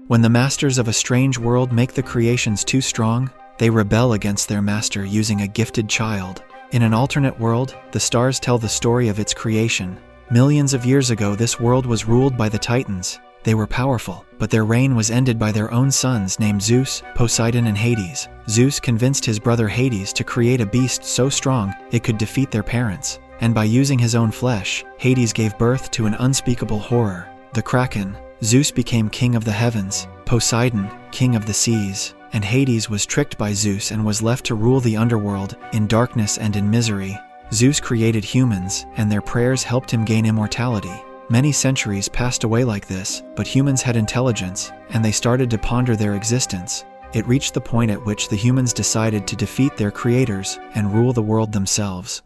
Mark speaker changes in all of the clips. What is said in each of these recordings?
Speaker 1: When the masters of a strange world make the creations too strong, they rebel against their master using a gifted child. In an alternate world, the stars tell the story of its creation. Millions of years ago, this world was ruled by the Titans. They were powerful, but their reign was ended by their own sons named Zeus, Poseidon, and Hades. Zeus convinced his brother Hades to create a beast so strong it could defeat their parents. And by using his own flesh, Hades gave birth to an unspeakable horror, the Kraken. Zeus became king of the heavens, Poseidon, king of the seas, and Hades was tricked by Zeus and was left to rule the underworld, in darkness and in misery. Zeus created humans, and their prayers helped him gain immortality. Many centuries passed away like this, but humans had intelligence, and they started to ponder their existence. It reached the point at which the humans decided to defeat their creators and rule the world themselves.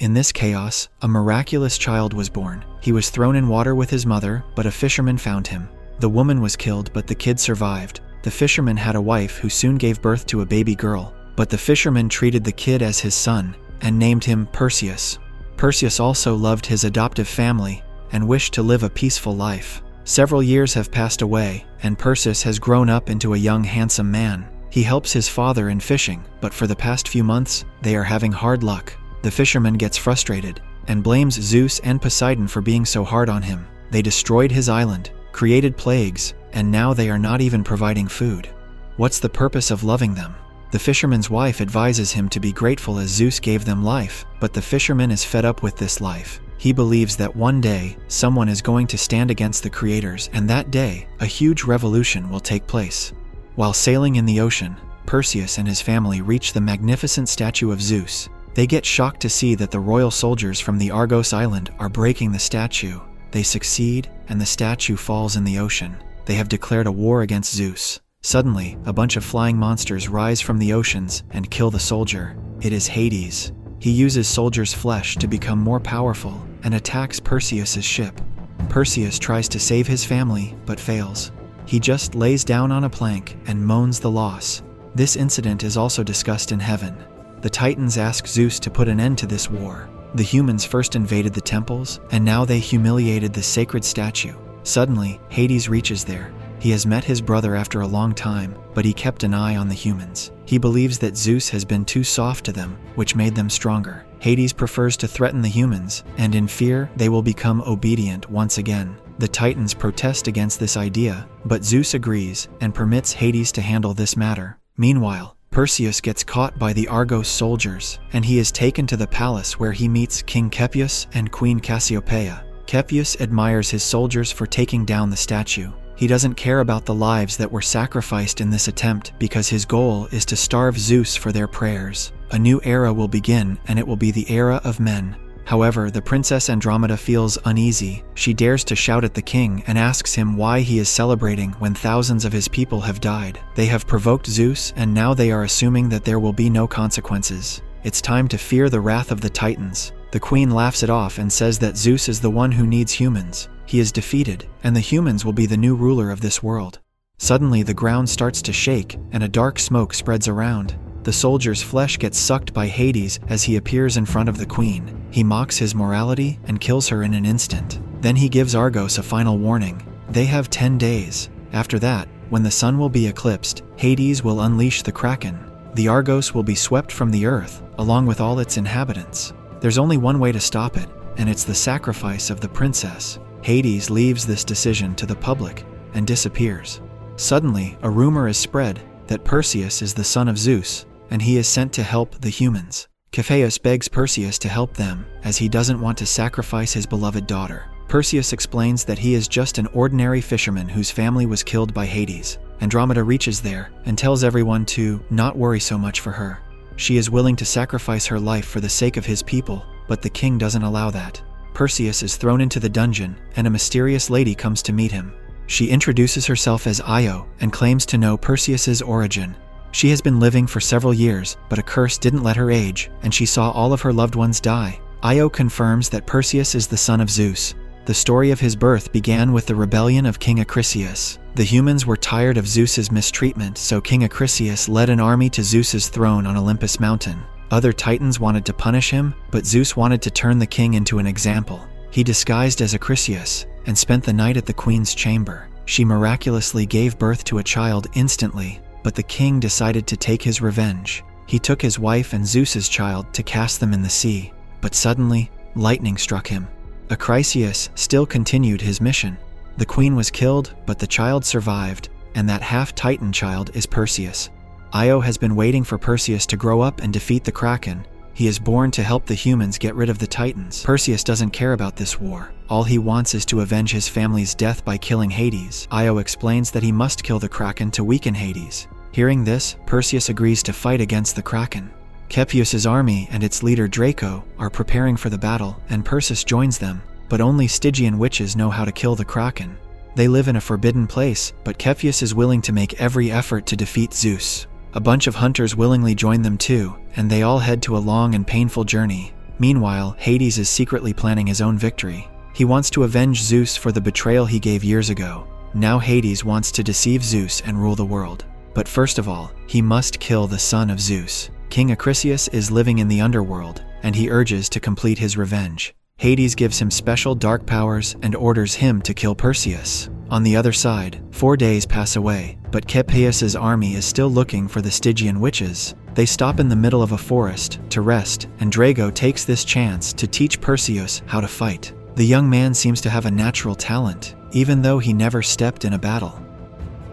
Speaker 1: In this chaos, a miraculous child was born. He was thrown in water with his mother, but a fisherman found him. The woman was killed, but the kid survived. The fisherman had a wife who soon gave birth to a baby girl, but the fisherman treated the kid as his son and named him Perseus. Perseus also loved his adoptive family and wished to live a peaceful life. Several years have passed away, and Perseus has grown up into a young, handsome man. He helps his father in fishing, but for the past few months, they are having hard luck. The fisherman gets frustrated and blames Zeus and Poseidon for being so hard on him. They destroyed his island, created plagues, and now they are not even providing food. What's the purpose of loving them? The fisherman's wife advises him to be grateful as Zeus gave them life, but the fisherman is fed up with this life. He believes that one day, someone is going to stand against the creators, and that day, a huge revolution will take place. While sailing in the ocean, Perseus and his family reach the magnificent statue of Zeus. They get shocked to see that the royal soldiers from the Argos island are breaking the statue. They succeed, and the statue falls in the ocean. They have declared a war against Zeus. Suddenly, a bunch of flying monsters rise from the oceans and kill the soldier. It is Hades. He uses soldiers' flesh to become more powerful and attacks Perseus' ship. Perseus tries to save his family, but fails. He just lays down on a plank and moans the loss. This incident is also discussed in heaven. The Titans ask Zeus to put an end to this war. The humans first invaded the temples, and now they humiliated the sacred statue. Suddenly, Hades reaches there. He has met his brother after a long time, but he kept an eye on the humans. He believes that Zeus has been too soft to them, which made them stronger. Hades prefers to threaten the humans, and in fear, they will become obedient once again. The Titans protest against this idea, but Zeus agrees and permits Hades to handle this matter. Meanwhile, Perseus gets caught by the Argos soldiers, and he is taken to the palace where he meets King Perseus and Queen Cassiopeia. Perseus admires his soldiers for taking down the statue. He doesn't care about the lives that were sacrificed in this attempt because his goal is to starve Zeus for their prayers. A new era will begin, and it will be the era of men. However, the Princess Andromeda feels uneasy. She dares to shout at the king and asks him why he is celebrating when thousands of his people have died. They have provoked Zeus, and now they are assuming that there will be no consequences. It's time to fear the wrath of the Titans. The queen laughs it off and says that Zeus is the one who needs humans. He is defeated, and the humans will be the new ruler of this world. Suddenly, the ground starts to shake, and a dark smoke spreads around. The soldier's flesh gets sucked by Hades as he appears in front of the queen. He mocks his morality and kills her in an instant. Then he gives Argos a final warning. They have 10 days. After that, when the sun will be eclipsed, Hades will unleash the Kraken. The Argos will be swept from the earth, along with all its inhabitants. There's only one way to stop it, and it's the sacrifice of the princess. Hades leaves this decision to the public and disappears. Suddenly, a rumor is spread that Perseus is the son of Zeus, and he is sent to help the humans. Perseus begs Perseus to help them, as he doesn't want to sacrifice his beloved daughter. Perseus explains that he is just an ordinary fisherman whose family was killed by Hades. Andromeda reaches there and tells everyone to not worry so much for her. She is willing to sacrifice her life for the sake of his people, but the king doesn't allow that. Perseus is thrown into the dungeon, and a mysterious lady comes to meet him. She introduces herself as Io and claims to know Perseus's origin. She has been living for several years, but a curse didn't let her age, and she saw all of her loved ones die. Io confirms that Perseus is the son of Zeus. The story of his birth began with the rebellion of King Acrisius. The humans were tired of Zeus's mistreatment, so King Acrisius led an army to Zeus's throne on Olympus mountain. Other titans wanted to punish him, but Zeus wanted to turn the king into an example. He disguised as Acrisius and spent the night at the queen's chamber. She miraculously gave birth to a child instantly, but the king decided to take his revenge. He took his wife and Zeus's child to cast them in the sea, but suddenly, lightning struck him. Acrisius still continued his mission. The queen was killed, but the child survived, and that half-titan child is Perseus. Io has been waiting for Perseus to grow up and defeat the Kraken. He is born to help the humans get rid of the Titans. Perseus doesn't care about this war. All he wants is to avenge his family's death by killing Hades. Io explains that he must kill the Kraken to weaken Hades. Hearing this, Perseus agrees to fight against the Kraken. Cepheus's army and its leader Draco are preparing for the battle, and Perseus joins them, but only Stygian witches know how to kill the Kraken. They live in a forbidden place, but Cepheus is willing to make every effort to defeat Zeus. A bunch of hunters willingly join them too, and they all head to a long and painful journey. Meanwhile, Hades is secretly planning his own victory. He wants to avenge Zeus for the betrayal he gave years ago. Now Hades wants to deceive Zeus and rule the world. But first of all, he must kill the son of Zeus. King Acrisius is living in the Underworld, and he urges to complete his revenge. Hades gives him special dark powers and orders him to kill Perseus. On the other side, 4 days pass away, but Cepheus's army is still looking for the Stygian witches. They stop in the middle of a forest to rest, and Draco takes this chance to teach Perseus how to fight. The young man seems to have a natural talent, even though he never stepped in a battle.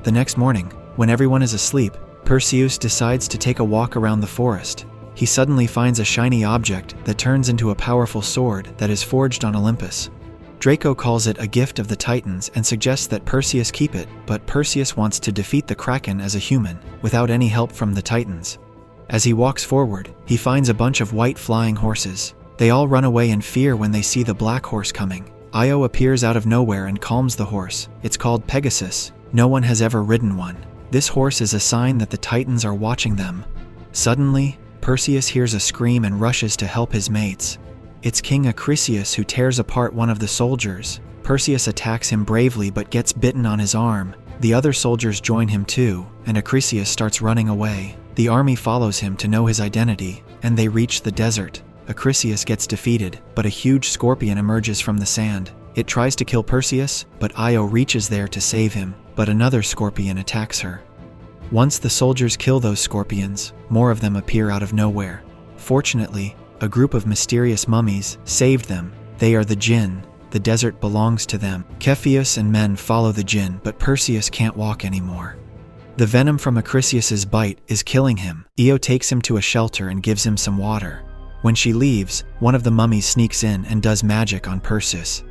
Speaker 1: The next morning, when everyone is asleep, Perseus decides to take a walk around the forest. He suddenly finds a shiny object that turns into a powerful sword that is forged on Olympus. Draco calls it a gift of the Titans and suggests that Perseus keep it, but Perseus wants to defeat the Kraken as a human, without any help from the Titans. As he walks forward, he finds a bunch of white flying horses. They all run away in fear when they see the black horse coming. Io appears out of nowhere and calms the horse. It's called Pegasus. No one has ever ridden one. This horse is a sign that the Titans are watching them. Suddenly, Perseus hears a scream and rushes to help his mates. It's King Acrisius who tears apart one of the soldiers. Perseus attacks him bravely but gets bitten on his arm. The other soldiers join him too, and Acrisius starts running away. The army follows him to know his identity, and they reach the desert. Acrisius gets defeated, but a huge scorpion emerges from the sand. It tries to kill Perseus, but Io reaches there to save him, but another scorpion attacks her. Once the soldiers kill those scorpions, more of them appear out of nowhere. Fortunately, a group of mysterious mummies saved them. They are the Jinn. The desert belongs to them. Cepheus and men follow the Jinn, but Perseus can't walk anymore. The venom from Acrisius's bite is killing him. Io takes him to a shelter and gives him some water. When she leaves, one of the mummies sneaks in and does magic on Perseus.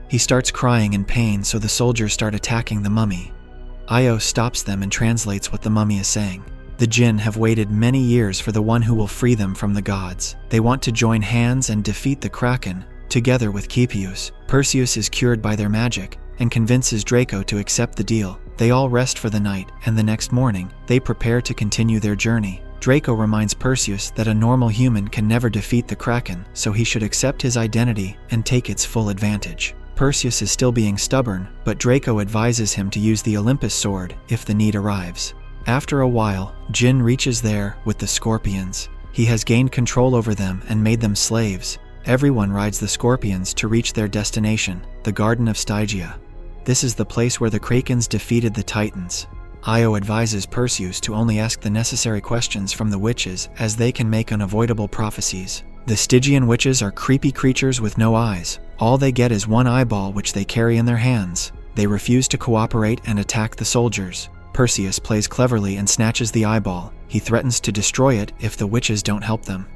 Speaker 1: He starts crying in pain, so the soldiers start attacking the mummy. Io stops them and translates what the mummy is saying. The Jinn have waited many years for the one who will free them from the gods. They want to join hands and defeat the Kraken, together with Cepheus. Perseus is cured by their magic, and convinces Draco to accept the deal. They all rest for the night, and the next morning, they prepare to continue their journey. Draco reminds Perseus that a normal human can never defeat the Kraken, so he should accept his identity and take its full advantage. Perseus is still being stubborn, but Draco advises him to use the Olympus sword if the need arrives. After a while, Jin reaches there with the scorpions. He has gained control over them and made them slaves. Everyone rides the scorpions to reach their destination, the Garden of Stygia. This is the place where the Krakens defeated the Titans. Io advises Perseus to only ask the necessary questions from the witches, as they can make unavoidable prophecies. The Stygian witches are creepy creatures with no eyes. All they get is one eyeball which they carry in their hands. They refuse to cooperate and attack the soldiers. Perseus plays cleverly and snatches the eyeball. He threatens to destroy it if the witches don't help them.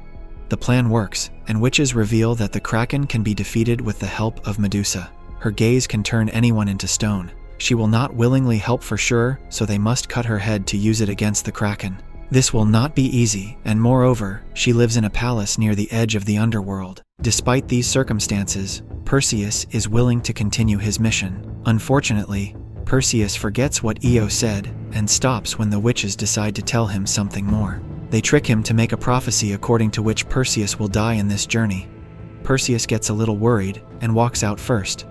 Speaker 1: The plan works, and witches reveal that the Kraken can be defeated with the help of Medusa. Her gaze can turn anyone into stone. She will not willingly help for sure, so they must cut her head to use it against the Kraken. This will not be easy, and moreover, she lives in a palace near the edge of the Underworld. Despite these circumstances, Perseus is willing to continue his mission. Unfortunately, Perseus forgets what Io said and stops when the witches decide to tell him something more. They trick him to make a prophecy according to which Perseus will die in this journey. Perseus gets a little worried and walks out first.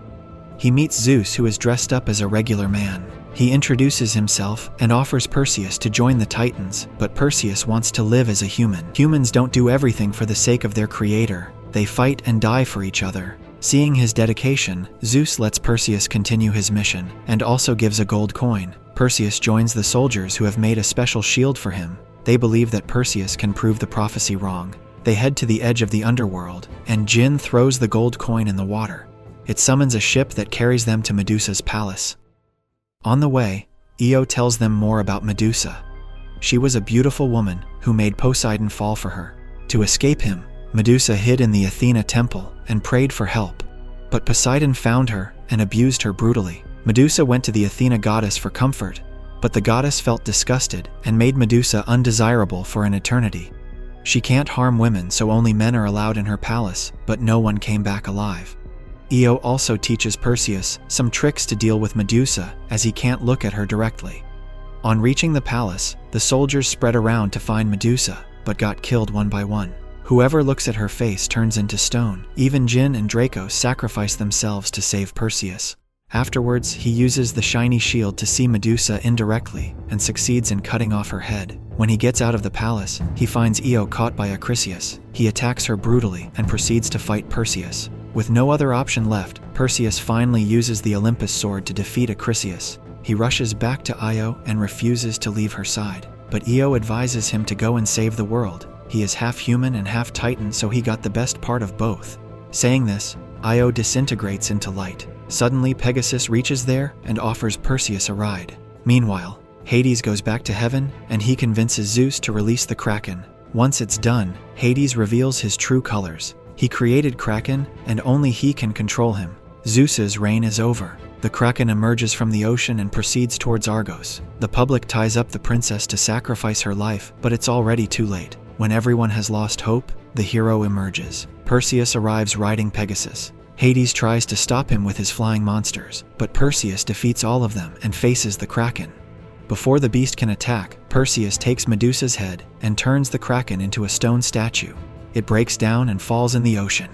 Speaker 1: He meets Zeus, who is dressed up as a regular man. He introduces himself and offers Perseus to join the Titans, but Perseus wants to live as a human. Humans don't do everything for the sake of their creator. They fight and die for each other. Seeing his dedication, Zeus lets Perseus continue his mission, and also gives a gold coin. Perseus joins the soldiers who have made a special shield for him. They believe that Perseus can prove the prophecy wrong. They head to the edge of the underworld, and Jin throws the gold coin in the water. It summons a ship that carries them to Medusa's palace. On the way, Io tells them more about Medusa. She was a beautiful woman who made Poseidon fall for her. To escape him, Medusa hid in the Athena temple and prayed for help. But Poseidon found her and abused her brutally. Medusa went to the Athena goddess for comfort, but the goddess felt disgusted and made Medusa undesirable for an eternity. She can't harm women, so only men are allowed in her palace, but no one came back alive. Io also teaches Perseus some tricks to deal with Medusa, as he can't look at her directly. On reaching the palace, the soldiers spread around to find Medusa, but got killed one by one. Whoever looks at her face turns into stone. Even Jin and Draco sacrifice themselves to save Perseus. Afterwards, he uses the shiny shield to see Medusa indirectly and succeeds in cutting off her head. When he gets out of the palace, he finds Io caught by Acrisius. He attacks her brutally and proceeds to fight Perseus. With no other option left, Perseus finally uses the Olympus sword to defeat Acrisius. He rushes back to Io and refuses to leave her side. But Io advises him to go and save the world. He is half human and half Titan, so he got the best part of both. Saying this, Io disintegrates into light. Suddenly, Pegasus reaches there and offers Perseus a ride. Meanwhile, Hades goes back to heaven and he convinces Zeus to release the Kraken. Once it's done, Hades reveals his true colors. He created Kraken and only he can control him. Zeus's reign is over. The Kraken emerges from the ocean and proceeds towards Argos. The public ties up the princess to sacrifice her life, but it's already too late. When everyone has lost hope, the hero emerges. Perseus arrives riding Pegasus. Hades tries to stop him with his flying monsters, but Perseus defeats all of them and faces the Kraken. Before the beast can attack, Perseus takes Medusa's head and turns the Kraken into a stone statue. It breaks down and falls in the ocean.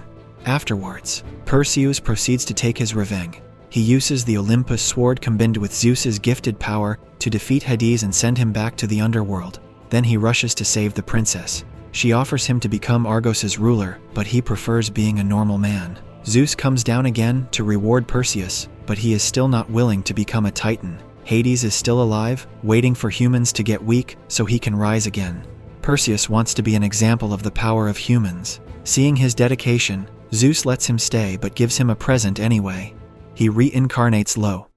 Speaker 1: Afterwards, Perseus proceeds to take his revenge. He uses the Olympus sword combined with Zeus's gifted power to defeat Hades and send him back to the underworld. Then he rushes to save the princess. She offers him to become Argos's ruler, but he prefers being a normal man. Zeus comes down again to reward Perseus, but he is still not willing to become a Titan. Hades is still alive, waiting for humans to get weak so he can rise again. Perseus wants to be an example of the power of humans. Seeing his dedication, Zeus lets him stay but gives him a present anyway. He reincarnates low.